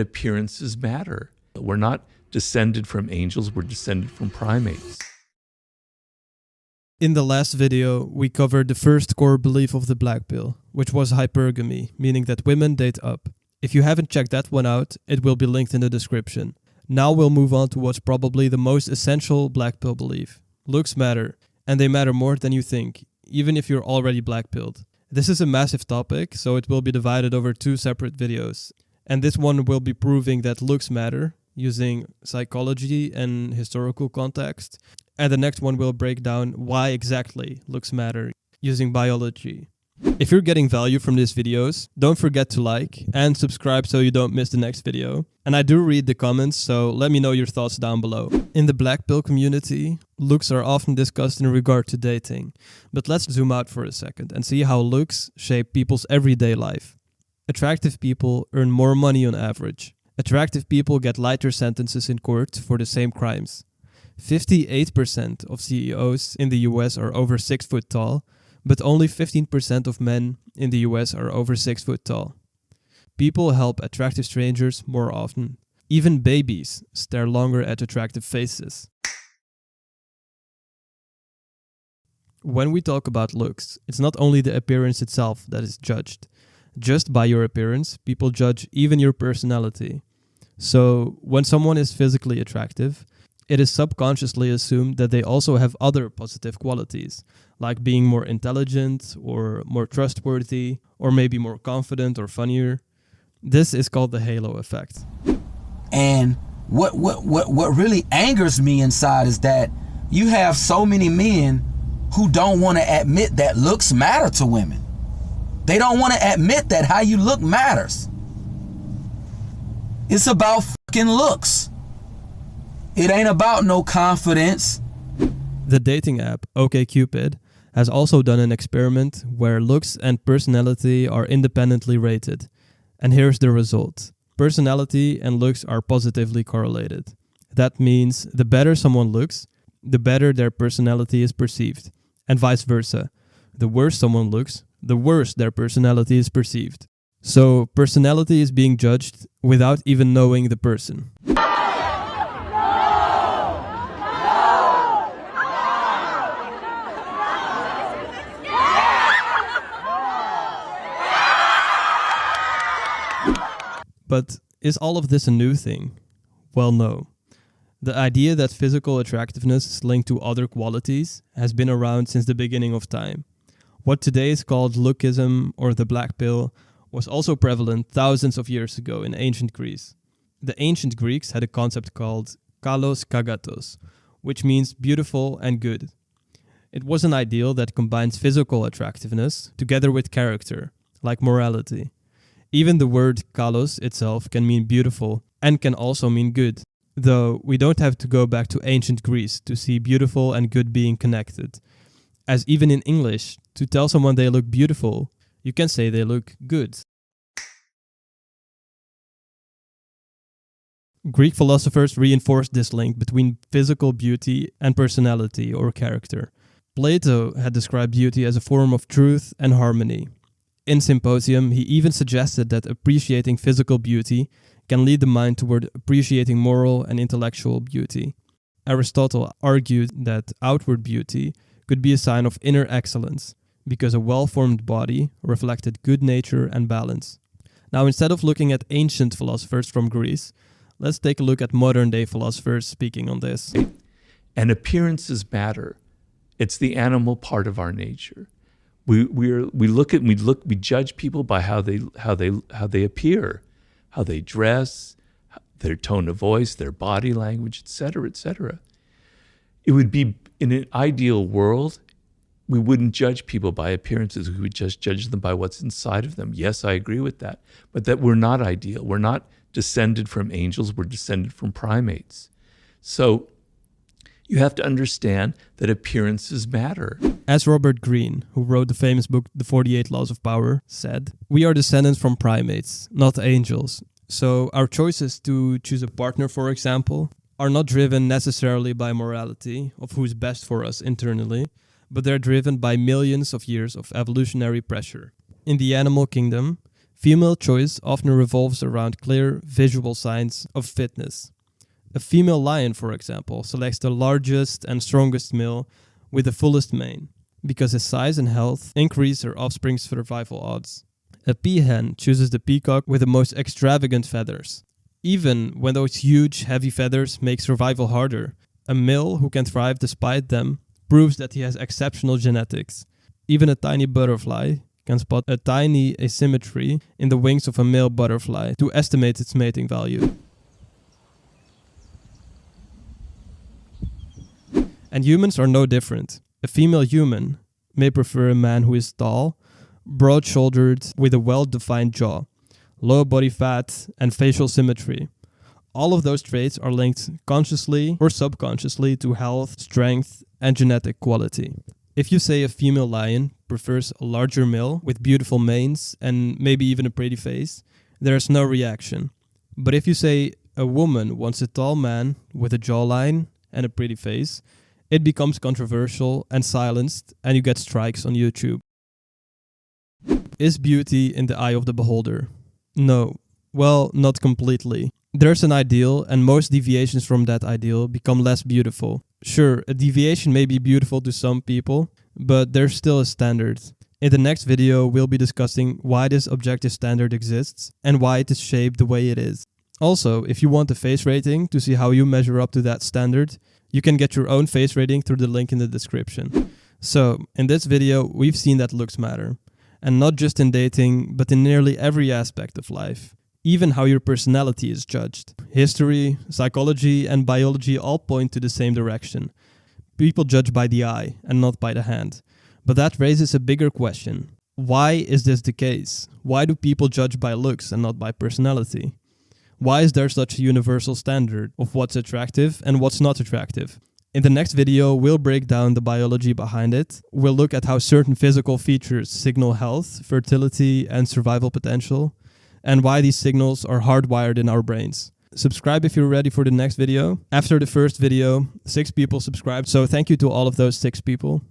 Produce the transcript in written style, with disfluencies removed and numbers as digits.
Appearances matter. We're not descended from angels, we're descended from primates. In the last video, we covered the first core belief of the black pill, which was hypergamy, meaning that women date up. If you haven't checked that one out, it will be linked in the description. Now we'll move on to what's probably the most essential black pill belief. Looks matter, and they matter more than you think, even if you're already black pilled. This is a massive topic, so it will be divided over 2 separate videos. And this one will be proving that looks matter, using psychology and historical context. And the next one will break down why exactly looks matter, using biology. If you're getting value from these videos, don't forget to like and subscribe so you don't miss the next video. And I do read the comments, so let me know your thoughts down below. In the black pill community, looks are often discussed in regard to dating. But let's zoom out for a second and see how looks shape people's everyday life. Attractive people earn more money on average. Attractive people get lighter sentences in court for the same crimes. 58% of CEOs in the US are over 6 foot tall, but only 15% of men in the US are over 6 foot tall. People help attractive strangers more often. Even babies stare longer at attractive faces. When we talk about looks, it's not only the appearance itself that is judged. Just by your appearance, people judge even your personality. So, when someone is physically attractive, it is subconsciously assumed that they also have other positive qualities, like being more intelligent or more trustworthy, or maybe more confident or funnier. This is called the halo effect. And what really angers me inside is that you have so many men who don't want to admit that looks matter to women. They don't want to admit that how you look matters. It's about fucking looks. It ain't about no confidence. The dating app OkCupid has also done an experiment where looks and personality are independently rated. And here's the result. Personality and looks are positively correlated. That means the better someone looks, the better their personality is perceived. And vice versa. The worse someone looks, the worse their personality is perceived. So personality is being judged without even knowing the person. But is all of this a new thing? Well, no. The idea that physical attractiveness is linked to other qualities has been around since the beginning of time. What today is called lookism or the black pill was also prevalent thousands of years ago in ancient Greece. The ancient Greeks had a concept called kalos kagatos, which means beautiful and good. It was an ideal that combines physical attractiveness together with character, like morality. Even the word kalos itself can mean beautiful and can also mean good, though we don't have to go back to ancient Greece to see beautiful and good being connected. As even in English, to tell someone they look beautiful, you can say they look good. Greek philosophers reinforced this link between physical beauty and personality or character. Plato had described beauty as a form of truth and harmony. In Symposium, he even suggested that appreciating physical beauty can lead the mind toward appreciating moral and intellectual beauty. Aristotle argued that outward beauty could be a sign of inner excellence, because a well-formed body reflected good nature and balance. Now, instead of looking at ancient philosophers from Greece, let's take a look at modern-day philosophers speaking on this. And appearances matter. It's the animal part of our nature. We judge people by how they appear, how they dress, their tone of voice, their body language, etc., etc. It would be, in an ideal world, we wouldn't judge people by appearances. We would just judge them by what's inside of them. Yes, I agree with that. But that we're not ideal. We're not descended from angels. We're descended from primates. So you have to understand that appearances matter. As Robert Greene, who wrote the famous book The 48 Laws of Power, said, "We are descendants from primates, not angels. So our choices to choose a partner, for example, are not driven necessarily by morality of who's best for us internally, but they're driven by millions of years of evolutionary pressure. In the animal kingdom, Female choice often revolves around clear, visual signs of fitness. A female lion, for example, selects the largest and strongest male with the fullest mane, because his size and health increase her offspring's survival odds. A peahen chooses the peacock with the most extravagant feathers. Even when those huge, heavy feathers make survival harder, a male who can thrive despite them proves that he has exceptional genetics. Even a tiny butterfly can spot a tiny asymmetry in the wings of a male butterfly to estimate its mating value. And humans are no different. A female human may prefer a man who is tall, broad-shouldered, with a well-defined jaw, low body fat, and facial symmetry. All of those traits are linked consciously or subconsciously to health, strength, and genetic quality. If you say a female lion prefers a larger male with beautiful manes and maybe even a pretty face, there is no reaction. But if you say a woman wants a tall man with a jawline and a pretty face, it becomes controversial and silenced, and you get strikes on YouTube. Is beauty in the eye of the beholder? No. Well, not completely. There's an ideal, and most deviations from that ideal become less beautiful. Sure, a deviation may be beautiful to some people, but there's still a standard. In the next video, we'll be discussing why this objective standard exists and why it is shaped the way it is. Also, if you want a face rating to see how you measure up to that standard, you can get your own face rating through the link in the description. So, in this video, we've seen that looks matter. And not just in dating, but in nearly every aspect of life. Even how your personality is judged. History, psychology, and biology all point to the same direction. People judge by the eye and not by the hand. But that raises a bigger question. Why is this the case? Why do people judge by looks and not by personality? Why is there such a universal standard of what's attractive and what's not attractive? In the next video, we'll break down the biology behind it. We'll look at how certain physical features signal health, fertility, and survival potential, and why these signals are hardwired in our brains. Subscribe if you're ready for the next video. After the first video, 6 people subscribed, so thank you to all of those 6 people.